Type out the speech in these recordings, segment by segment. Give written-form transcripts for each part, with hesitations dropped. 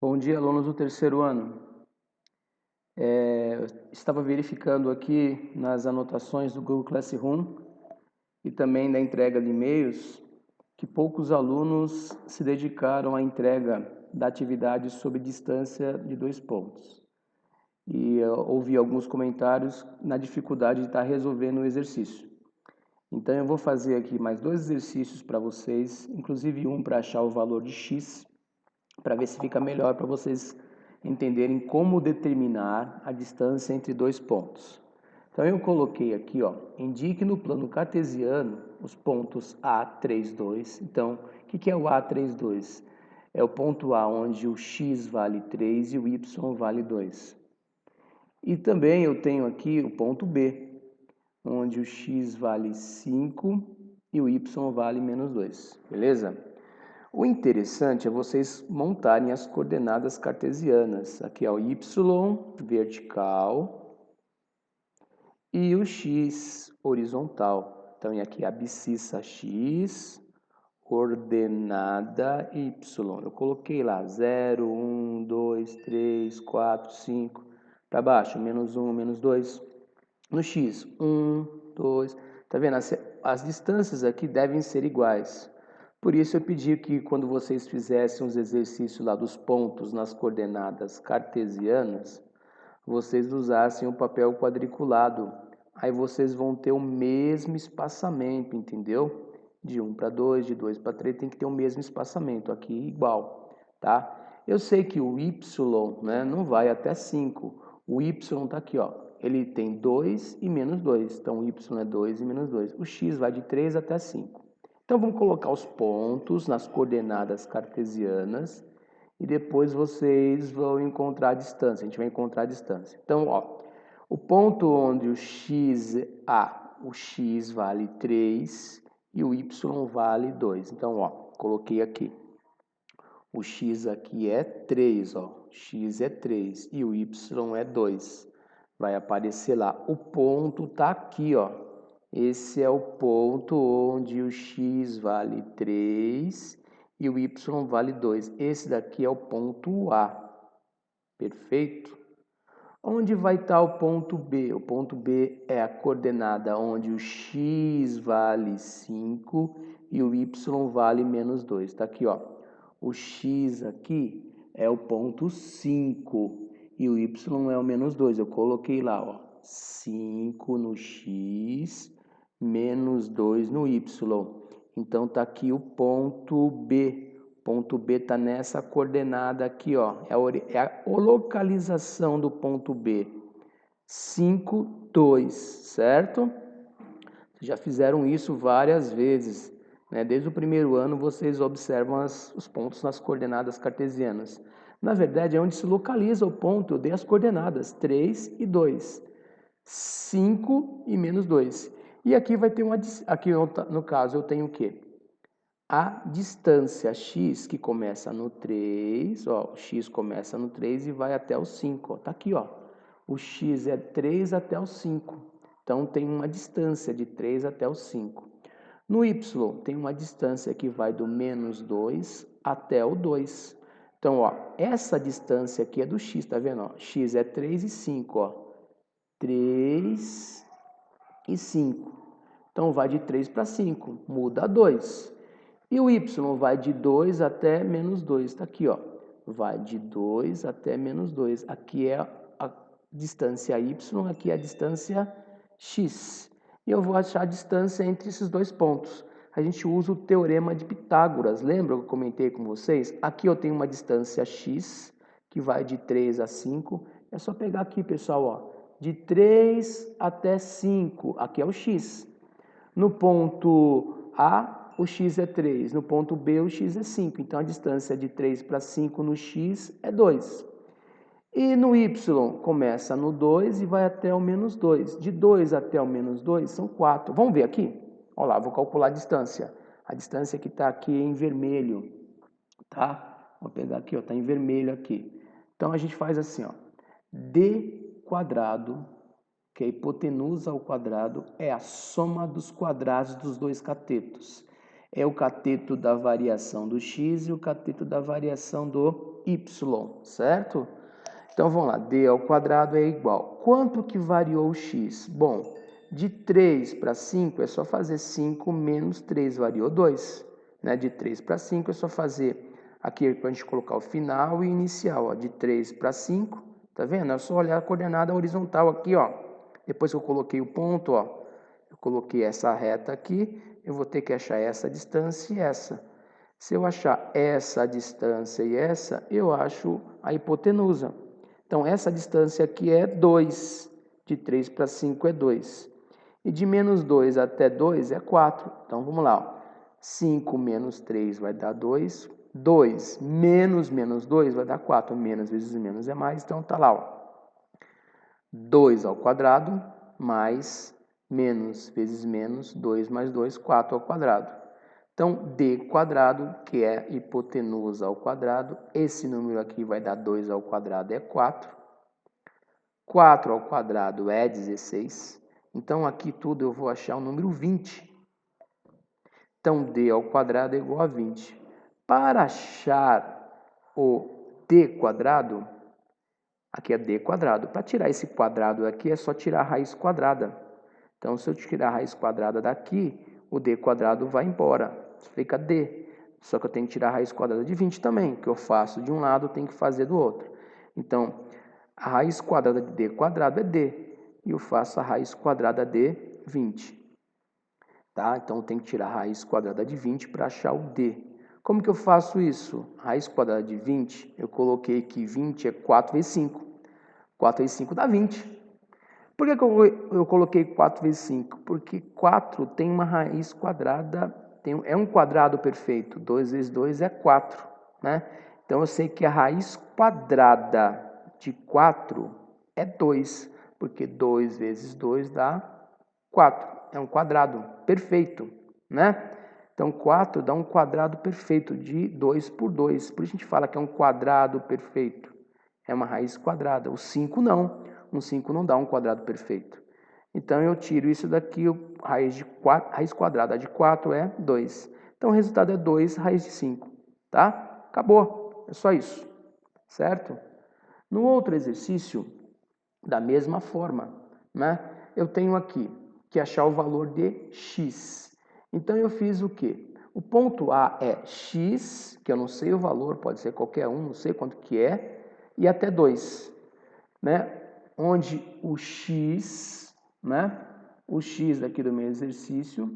Bom dia, alunos do terceiro ano. Eu estava verificando aqui nas anotações do Google Classroom e também da entrega de e-mails que poucos alunos se dedicaram à entrega da atividade sob distância de 2 pontos. E eu ouvi alguns comentários na dificuldade de estar resolvendo o exercício. Então eu vou fazer aqui mais 2 exercícios para vocês, inclusive um para achar o valor de x, para ver se fica melhor para vocês entenderem como determinar a distância entre 2 pontos. Então eu coloquei aqui, ó, indique no plano cartesiano os pontos A, 3, 2. Então, o que é o A, 3, 2? É o ponto A onde o x vale 3 e o y vale 2. E também eu tenho aqui o ponto B, onde o x vale 5 e o y vale menos 2, beleza? O interessante é vocês montarem as coordenadas cartesianas. Aqui é o y vertical e o x horizontal. Então, aqui é a abscissa x, coordenada y. Eu coloquei lá 0, 1, 2, 3, 4, 5. Para baixo, menos 1, menos 2. No x, 1, 2. Tá vendo? As distâncias aqui devem ser iguais. Por isso eu pedi que quando vocês fizessem os exercícios lá dos pontos nas coordenadas cartesianas, vocês usassem o papel quadriculado. Aí vocês vão ter o mesmo espaçamento, entendeu? De 1 para 2, de 2 para 3, tem que ter o mesmo espaçamento, aqui igual, tá? Eu sei que o y, né, não vai até 5. O y está aqui, ó. Ele tem 2 e menos 2. Então, o y é 2 e menos 2. O x vai de 3 até 5. Então, vamos colocar os pontos nas coordenadas cartesianas e depois vocês vão encontrar a distância. A gente vai encontrar a distância. Então, ó, o ponto onde o x vale 3 e o y vale 2. Então, ó, coloquei aqui. O x aqui é 3, ó. X é 3 e o y é 2. Vai aparecer lá. O ponto tá aqui, ó. Esse é o ponto onde o x vale 3 e o y vale 2. Esse daqui é o ponto A. Perfeito? Onde vai estar o ponto B? O ponto B é a coordenada onde o x vale 5 e o y vale menos 2. Está aqui, ó. O x aqui é o ponto 5 e o y é o menos 2. Eu coloquei lá, ó. 5 no x, menos 2 no y. Então, está aqui o ponto B. Ponto B está nessa coordenada aqui, ó. É a localização do ponto B. 5, 2, certo? Vocês já fizeram isso várias vezes, né? Desde o primeiro ano vocês observam os pontos nas coordenadas cartesianas. Na verdade, é onde se localiza o ponto. Eu dei as coordenadas 3 e 2. 5 e menos 2. E aqui vai ter aqui no caso eu tenho o quê? A distância x, que começa no 3, ó, o x começa no 3 e vai até o 5, ó, tá aqui, ó. O x é 3 até o 5, então tem uma distância de 3 até o 5. No y, tem uma distância que vai do menos 2 até o 2. Então, ó, essa distância aqui é do x, tá vendo? Ó? X é 3 e 5, ó. 3 e 5. Então, vai de 3 para 5, muda 2. E o y vai de 2 até menos 2. Está aqui, ó. Vai de 2 até menos 2. Aqui é a distância y, aqui é a distância x. E eu vou achar a distância entre esses 2 pontos. A gente usa o teorema de Pitágoras. Lembra que eu comentei com vocês? Aqui eu tenho uma distância x, que vai de 3 a 5. É só pegar aqui, pessoal, ó. De 3 até 5. Aqui é o x. No ponto A, o x é 3. No ponto B, o x é 5. Então, a distância de 3 para 5 no x é 2. E no y, começa no 2 e vai até o menos 2. De 2 até o menos 2 são 4. Vamos ver aqui? Olha lá, vou calcular a distância. A distância que está aqui em vermelho, tá? Vou pegar aqui, ó, está em vermelho aqui. Então, a gente faz assim, ó. D quadrado, que a hipotenusa ao quadrado é a soma dos quadrados dos dois catetos. é o cateto da variação do x e o cateto da variação do y, certo? Então, vamos lá, d ao quadrado é igual. Quanto que variou o x? Bom, de 3 para 5 é só fazer 5 menos 3, variou 2. Né? De 3 para 5 é só fazer aqui para a gente colocar o final e inicial. Ó, de 3 para 5, tá vendo? É só olhar a coordenada horizontal aqui, ó. Depois que eu coloquei o ponto, ó, eu coloquei essa reta aqui, eu vou ter que achar essa distância e essa. Se eu achar essa distância e essa, eu acho a hipotenusa. Então, essa distância aqui é 2. De 3 para 5 é 2. E de menos 2 até 2 é 4. Então, vamos lá. Ó. 5 menos 3 vai dar 2. 2 menos 2 vai dar 4. Menos vezes menos é mais. Então, tá lá. Ó. 2 ao quadrado mais menos vezes menos, 2 mais 2, 4 ao quadrado. Então, d quadrado, que é hipotenusa ao quadrado, esse número aqui vai dar 2 ao quadrado, é 4. 4 ao quadrado é 16. Então, aqui tudo eu vou achar o número 20. Então, d ao quadrado é igual a 20. Para achar o d quadrado, aqui é d quadrado. Para tirar esse quadrado aqui, é só tirar a raiz quadrada. Então, se eu tirar a raiz quadrada daqui, o d quadrado vai embora. Fica d. Só que eu tenho que tirar a raiz quadrada de 20 também. O que eu faço de um lado, eu tenho que fazer do outro. Então, a raiz quadrada de d quadrado é d. E eu faço a raiz quadrada de 20. Tá? Então, eu tenho que tirar a raiz quadrada de 20 para achar o d. Como que eu faço isso? Raiz quadrada de 20, eu coloquei que 20 é 4 vezes 5. 4 vezes 5 dá 20. Por que eu coloquei 4 vezes 5? Porque 4 tem uma raiz quadrada, é um quadrado perfeito. 2 vezes 2 é 4. Né? Então, eu sei que a raiz quadrada de 4 é 2. Porque 2 vezes 2 dá 4. É um quadrado perfeito. Né? Então, 4 dá um quadrado perfeito de 2 por 2. Por isso a gente fala que é um quadrado perfeito. É uma raiz quadrada. O 5 não. Um 5 não dá um quadrado perfeito. Então, eu tiro isso daqui, raiz quadrada de 4 é 2. Então, o resultado é 2 raiz de 5. Tá? Acabou. É só isso. Certo? No outro exercício, da mesma forma, né? Eu tenho aqui que achar o valor de x. Então, eu fiz o quê? O ponto A é x, que eu não sei o valor, pode ser qualquer um, não sei quanto que é, e até 2. Né? Onde o x, né? O x aqui do meu exercício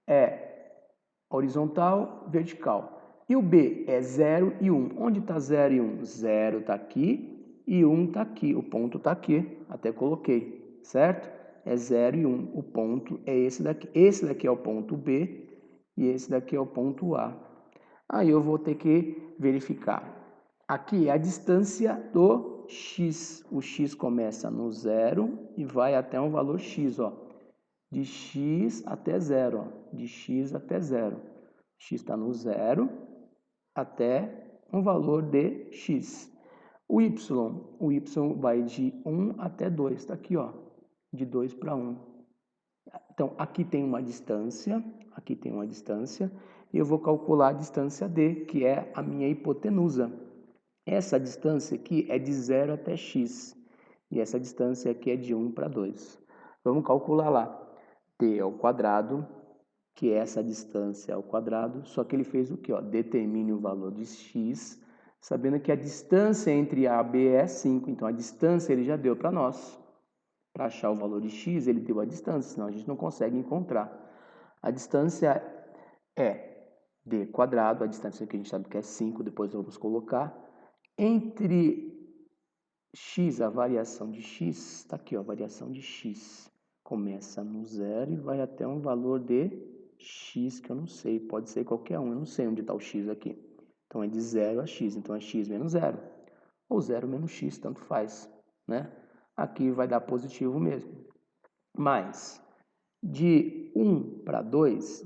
é horizontal, vertical. E o B é 0 e 1. Onde está 0 e 1? 0 está aqui e 1 está aqui. O ponto está aqui, até coloquei, certo? É 0 e 1. O ponto é esse daqui. Esse daqui é o ponto B e esse daqui é o ponto A. Aí eu vou ter que verificar. Aqui é a distância do x. O x começa no 0 e vai até um valor x, ó. De x até 0, ó. De x até 0. X está no 0 até um valor de x. O y vai de 1 até 2, está aqui, ó. De 2 para 1. Então, aqui tem uma distância, e eu vou calcular a distância d, que é a minha hipotenusa. Essa distância aqui é de 0 até x, e essa distância aqui é de 1 para 2. Vamos calcular lá. D ao quadrado, que é essa distância ao quadrado, só que ele fez o quê? Ó? Determine o valor de x, sabendo que a distância entre A e B é 5, então a distância ele já deu para nós. Para achar o valor de x, ele deu a distância, senão a gente não consegue encontrar. A distância é d quadrado, a distância que a gente sabe que é 5, depois vamos colocar. Entre x, a variação de x, está aqui, ó, a variação de x. Começa no 0 e vai até um valor de x, que eu não sei, pode ser qualquer um, eu não sei onde está o x aqui. Então, é de 0 a x, então é x menos 0. Ou 0 menos x, tanto faz, né? Aqui vai dar positivo mesmo. Mas, de 1 para 2,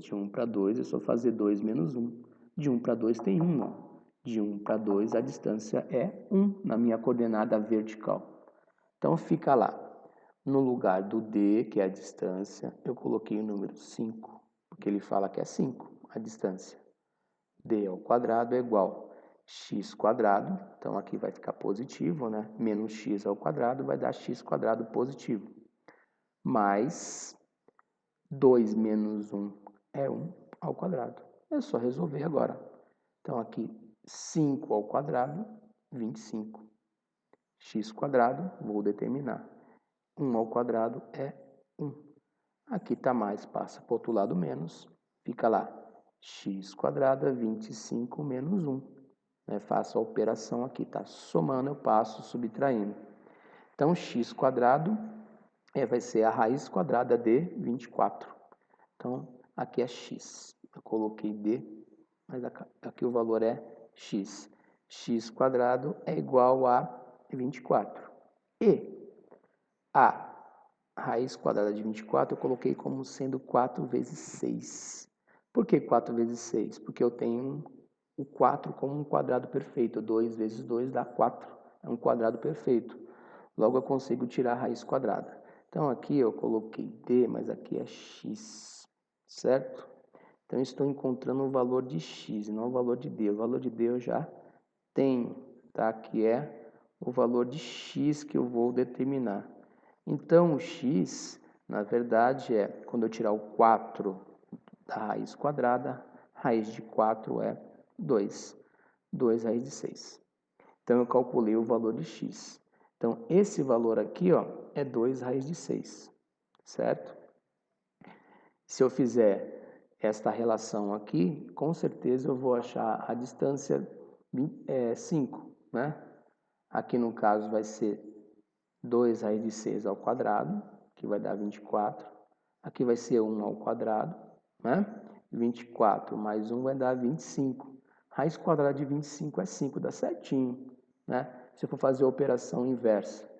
é só fazer 2 menos 1. De 1 para 2 tem 1, ó. De 1 para 2 a distância é 1 na minha coordenada vertical. Então, fica lá. No lugar do D, que é a distância, eu coloquei o número 5, porque ele fala que é 5. a distância. D ao quadrado é igual a x quadrado, então aqui vai ficar positivo, né? Menos x ao quadrado vai dar x quadrado positivo. Mais 2 menos 1 é 1 ao quadrado. É só resolver agora. Então aqui 5 ao quadrado, 25. X quadrado, vou determinar. 1 ao quadrado é 1. Aqui está mais, passa para o outro lado menos, fica lá. X quadrado é 25 menos 1. Faço a operação aqui, tá? Somando eu passo subtraindo. Então, x quadrado vai ser a raiz quadrada de 24. Então, aqui é x. Eu coloquei d, mas aqui o valor é x. X quadrado é igual a 24. E a raiz quadrada de 24 eu coloquei como sendo 4 vezes 6. Por que 4 vezes 6? Porque eu tenho o 4 como um quadrado perfeito. 2 vezes 2 dá 4. É um quadrado perfeito. Logo eu consigo tirar a raiz quadrada. Então aqui eu coloquei d, mas aqui é x, certo? Então eu estou encontrando o valor de x e não o valor de d. O valor de d eu já tenho, tá? Que é o valor de x que eu vou determinar. Então o x, na verdade, quando eu tirar o 4 da raiz quadrada, raiz de 4 é 2. 2 raiz de 6. Então eu calculei o valor de x. Então esse valor aqui, ó, é 2 raiz de 6, certo? Se eu fizer esta relação aqui, com certeza eu vou achar a distância 5, né? Aqui no caso vai ser 2 raiz de 6 ao quadrado, que vai dar 24. Aqui vai ser 1 ao quadrado, né? 24 mais 1 vai dar 25. Raiz quadrada de 25 é 5, dá certinho, né? Se eu for fazer a operação inversa.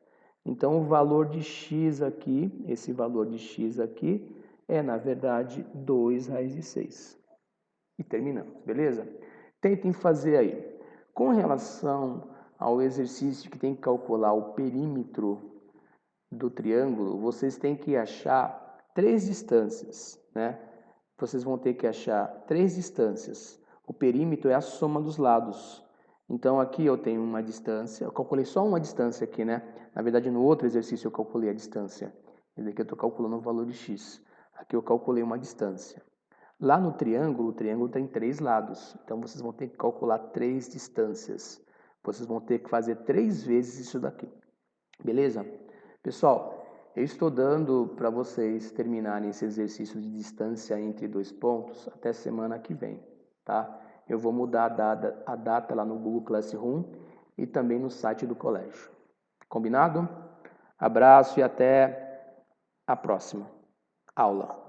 Então, o valor de x aqui, esse valor de x aqui, é, na verdade, 2 raiz de 6. E terminamos, beleza? Tentem fazer aí. Com relação ao exercício que tem que calcular o perímetro do triângulo, vocês têm que achar 3 distâncias, né? Vocês vão ter que achar 3 distâncias. O perímetro é a soma dos lados. Então, aqui eu tenho uma distância, eu calculei só uma distância aqui, né? Na verdade, no outro exercício eu calculei a distância. Esse aqui eu estou calculando o valor de x. Aqui eu calculei uma distância. Lá no triângulo, o triângulo tem 3 lados. Então, vocês vão ter que calcular 3 distâncias. Vocês vão ter que fazer 3 vezes isso daqui. Beleza? Pessoal, eu estou dando para vocês terminarem esse exercício de distância entre 2 pontos até semana que vem, tá? Eu vou mudar a data lá no Google Classroom e também no site do colégio. Combinado? Abraço e até a próxima aula.